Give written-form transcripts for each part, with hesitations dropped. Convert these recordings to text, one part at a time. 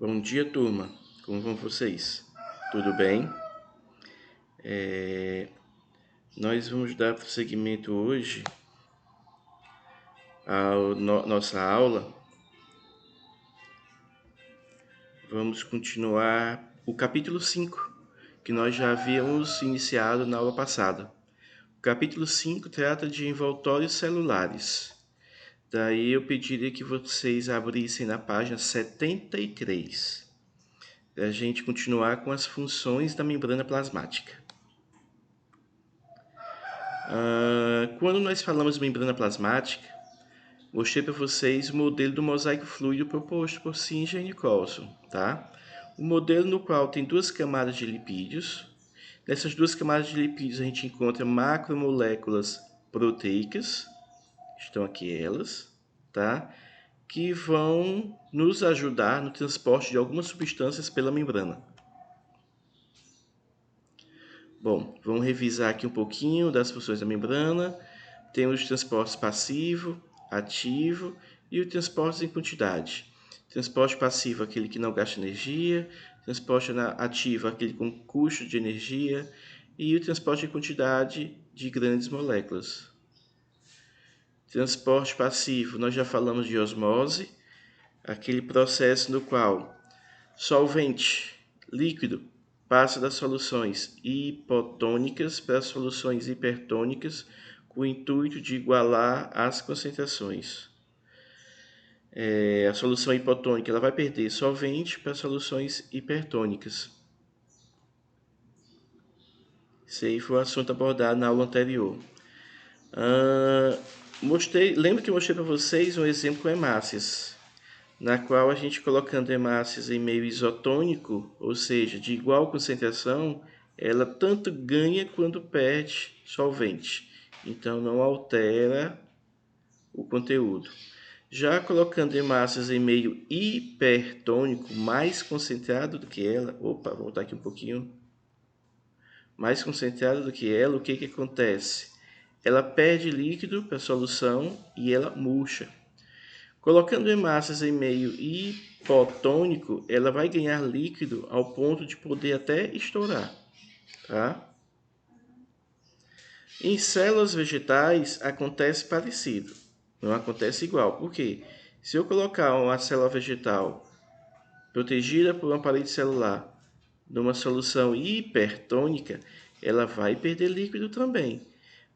Bom dia, turma. Como vão vocês? Tudo bem? Nós vamos dar prosseguimento hoje à nossa aula. Vamos continuar o capítulo 5, que nós já havíamos iniciado na aula passada. O capítulo 5 trata de envoltórios celulares. Daí eu pediria que vocês abrissem na página 73, para a gente continuar com as funções da membrana plasmática. Quando nós falamos de membrana plasmática, mostrei para vocês o modelo do mosaico fluido proposto por Singer e Nicholson, tá? O modelo no qual tem duas camadas de lipídios. Nessas duas camadas de lipídios a gente encontra macromoléculas proteicas, estão aqui elas, tá? Que vão nos ajudar no transporte de algumas substâncias pela membrana. Bom, vamos revisar aqui um pouquinho das funções da membrana. Temos transportes passivo, ativo e o transporte em quantidade. Transporte passivo, aquele que não gasta energia. Transporte ativo, aquele com custo de energia. E o transporte em quantidade de grandes moléculas. Transporte passivo, nós já falamos de osmose, aquele processo no qual solvente, líquido, passa das soluções hipotônicas para as soluções hipertônicas com o intuito de igualar as concentrações. A solução hipotônica ela vai perder solvente para soluções hipertônicas. Esse aí foi o assunto abordado na aula anterior. Lembro que eu mostrei para vocês um exemplo com hemácias, na qual a gente colocando hemácias em meio isotônico, ou seja, de igual concentração, ela tanto ganha quanto perde solvente. Então não altera o conteúdo. Já colocando hemácias em meio hipertônico, mais concentrado do que ela, vou voltar aqui um pouquinho, mais concentrado do que ela, o que acontece? Ela perde líquido para a solução e ela murcha. Colocando hemácias em meio hipotônico, ela vai ganhar líquido ao ponto de poder até estourar, tá? Em células vegetais acontece parecido, não acontece igual. Por quê? Se eu colocar uma célula vegetal protegida por uma parede celular numa solução hipertônica, ela vai perder líquido também.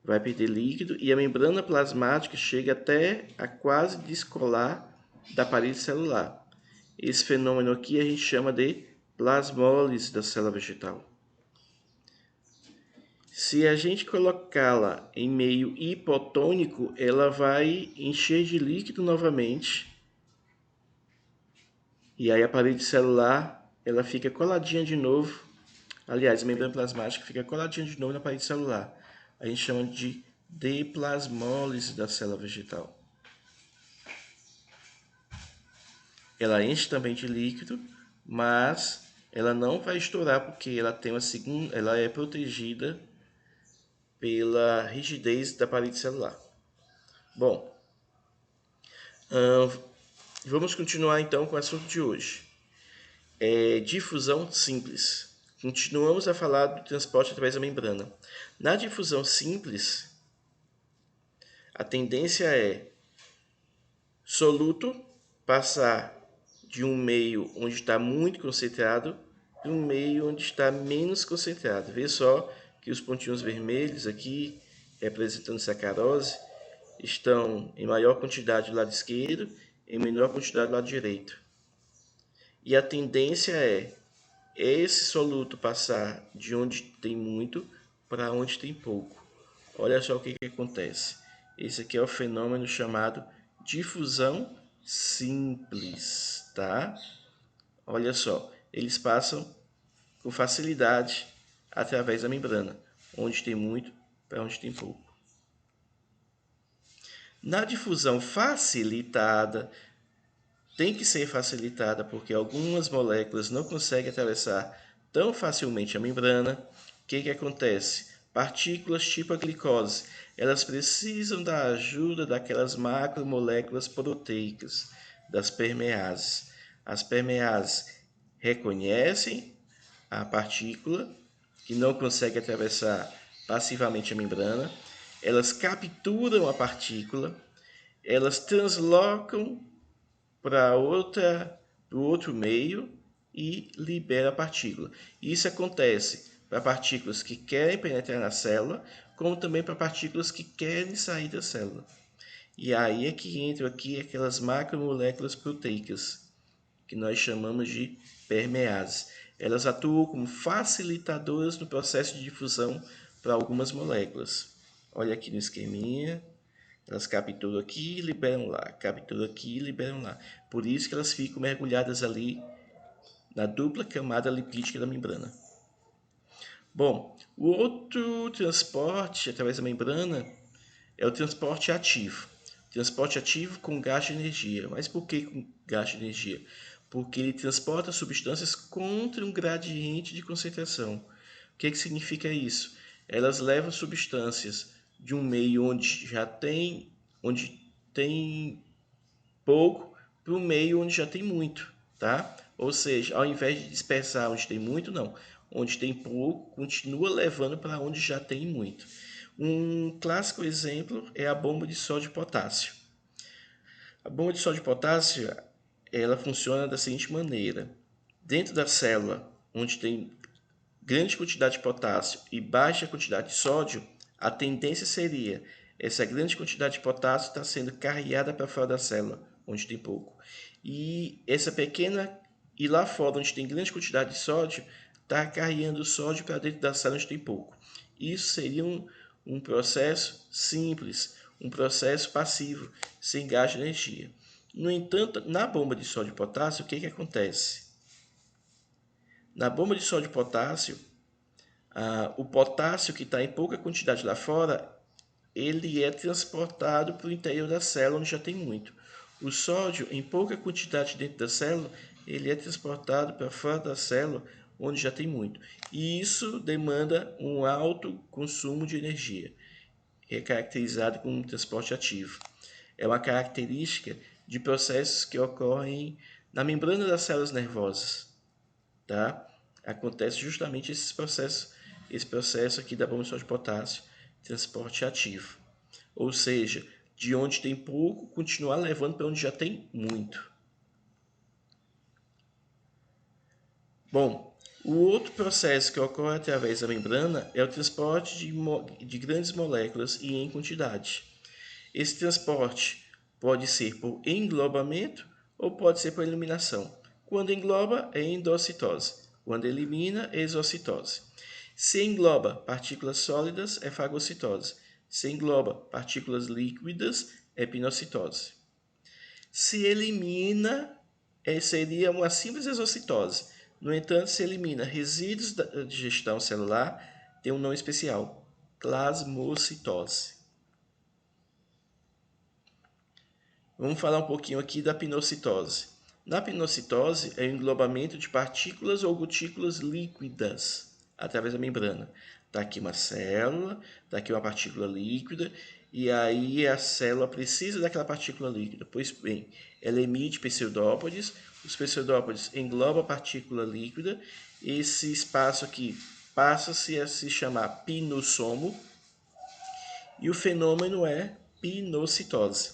Vai perder líquido e a membrana plasmática chega até a quase descolar da parede celular. Esse fenômeno aqui a gente chama de plasmólise da célula vegetal. Se a gente colocá-la em meio hipotônico, ela vai encher de líquido novamente. E aí a parede celular ela fica coladinha de novo. Aliás, a membrana plasmática fica coladinha de novo na parede celular. A gente chama de deplasmólise da célula vegetal. Ela enche também de líquido, mas ela não vai estourar porque ela tem ela é protegida pela rigidez da parede celular. Bom, vamos continuar então com o assunto de hoje. Difusão simples. Continuamos a falar do transporte através da membrana. Na difusão simples, a tendência é soluto passar de um meio onde está muito concentrado para um meio onde está menos concentrado. Vê só que os pontinhos vermelhos aqui, representando sacarose, estão em maior quantidade do lado esquerdo e em menor quantidade do lado direito. E a tendência é esse soluto passar de onde tem muito para onde tem pouco. Olha só o que acontece. Esse aqui é o fenômeno chamado difusão simples, tá? Olha só, eles passam com facilidade através da membrana, onde tem muito para onde tem pouco. Na difusão facilitada, tem que ser facilitada porque algumas moléculas não conseguem atravessar tão facilmente a membrana. O que acontece? Partículas tipo a glicose, elas precisam da ajuda daquelas macromoléculas proteicas, das permeases, As permeases reconhecem a partícula, que não consegue atravessar passivamente a membrana, elas capturam a partícula, elas translocam para o outro meio e libera a partícula. Isso acontece para partículas que querem penetrar na célula, como também para partículas que querem sair da célula. E aí é que entram aqui aquelas macromoléculas proteicas, que nós chamamos de permeases. Elas atuam como facilitadoras no processo de difusão para algumas moléculas. Olha aqui no esqueminha, elas capturam aqui e liberam lá, capturam aqui e liberam lá. Por isso que elas ficam mergulhadas ali na dupla camada lipídica da membrana. Bom, o outro transporte através da membrana é o transporte ativo. Transporte ativo com gasto de energia. Mas por que com gasto de energia? Porque ele transporta substâncias contra um gradiente de concentração. O que significa isso? Elas levam substâncias de um meio onde tem pouco para um meio onde já tem muito, tá? Ou seja, ao invés de dispersar onde tem muito, não. Onde tem pouco, continua levando para onde já tem muito. Um clássico exemplo é a bomba de sódio e potássio. A bomba de sódio e potássio, ela funciona da seguinte maneira. Dentro da célula, onde tem grande quantidade de potássio e baixa quantidade de sódio, a tendência seria essa grande quantidade de potássio estar sendo carreada para fora da célula, onde tem pouco. E lá fora, onde tem grande quantidade de sódio, está carregando o sódio para dentro da célula onde tem pouco. Isso seria um processo simples, um processo passivo, sem gasto de energia. No entanto, na bomba de sódio e potássio, o que acontece? Na bomba de sódio e potássio, o potássio que está em pouca quantidade lá fora, ele é transportado para o interior da célula, onde já tem muito. O sódio, em pouca quantidade dentro da célula, ele é transportado para fora da célula, onde já tem muito. E isso demanda um alto consumo de energia, é caracterizado como transporte ativo. É uma característica de processos que ocorrem na membrana das células nervosas, tá? Acontece justamente esse processo aqui da bomba de sódio e potássio, transporte ativo. Ou seja, de onde tem pouco, continuar levando para onde já tem muito. Bom, o outro processo que ocorre através da membrana é o transporte de grandes moléculas e em quantidade. Esse transporte pode ser por englobamento ou pode ser por eliminação. Quando engloba, é endocitose. Quando elimina, é exocitose. Se engloba partículas sólidas, é fagocitose. Se engloba partículas líquidas, é pinocitose. Se elimina, seria uma simples exocitose. No entanto, se elimina resíduos da digestão celular, tem um nome especial, plasmocitose. Vamos falar um pouquinho aqui da pinocitose. Na pinocitose, é o englobamento de partículas ou gotículas líquidas através da membrana. Está aqui uma célula, está aqui uma partícula líquida, e aí a célula precisa daquela partícula líquida. Pois bem, ela emite pseudópodes, os pseudópodes englobam a partícula líquida, esse espaço aqui passa-se a se chamar pinossomo, e o fenômeno é pinocitose.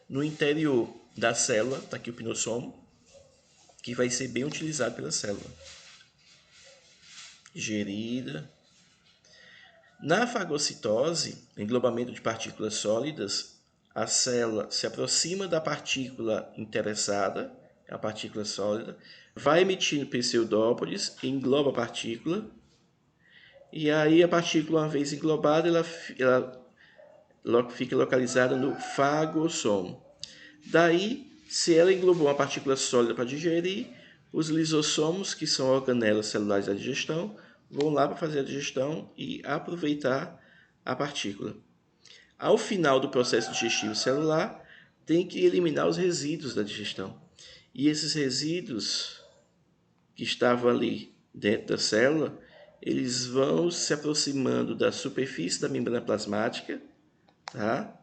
No interior da célula, está aqui o pinossomo, que vai ser bem utilizado pela célula. Gerida. Na fagocitose, englobamento de partículas sólidas, a célula se aproxima da partícula interessada, a partícula sólida, vai emitindo pseudópodes, engloba a partícula, e aí a partícula, uma vez englobada, ela fica localizada no fagossomo. Daí, se ela englobou uma partícula sólida para digerir, os lisossomos, que são organelas celulares da digestão, vão lá para fazer a digestão e aproveitar a partícula. Ao final do processo digestivo celular, tem que eliminar os resíduos da digestão. E esses resíduos que estavam ali dentro da célula, eles vão se aproximando da superfície da membrana plasmática, tá?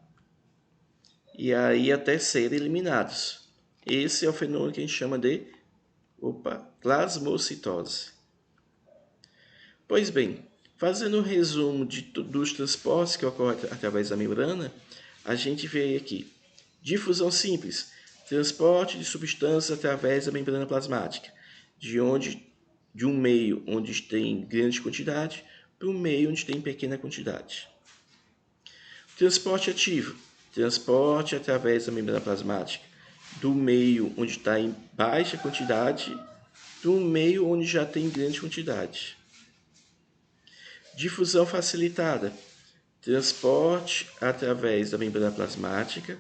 E aí até serem eliminados. Esse é o fenômeno que a gente chama de plasmocitose. Pois bem, fazendo um resumo dos transportes que ocorrem através da membrana, a gente vê aqui difusão simples, transporte de substâncias através da membrana plasmática, de um meio onde tem grande quantidade para um meio onde tem pequena quantidade. Transporte ativo, transporte através da membrana plasmática, do meio onde está em baixa quantidade para um meio onde já tem grande quantidade. Difusão facilitada, transporte através da membrana plasmática,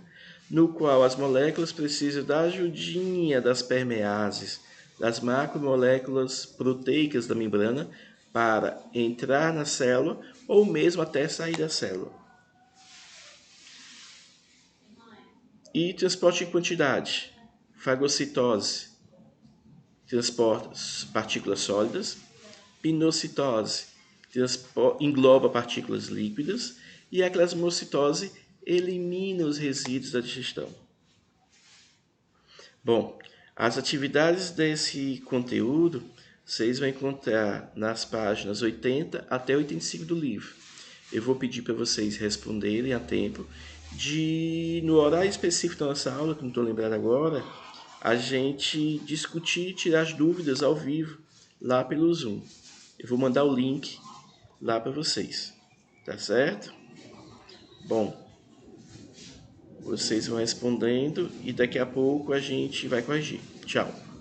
no qual as moléculas precisam da ajudinha das permeases, das macromoléculas proteicas da membrana, para entrar na célula ou mesmo até sair da célula. E transporte em quantidade, fagocitose, transporta partículas sólidas, pinocitose, engloba partículas líquidas, e a plasmocitose elimina os resíduos da digestão. Bom, as atividades desse conteúdo vocês vão encontrar nas páginas 80 até 85 do livro. Eu vou pedir para vocês responderem a tempo no horário específico da nossa aula, que não estou lembrado agora, a gente discutir e tirar as dúvidas ao vivo lá pelo Zoom. Eu vou mandar o link lá para vocês, tá certo? Bom, vocês vão respondendo e daqui a pouco a gente vai corrigir. Tchau!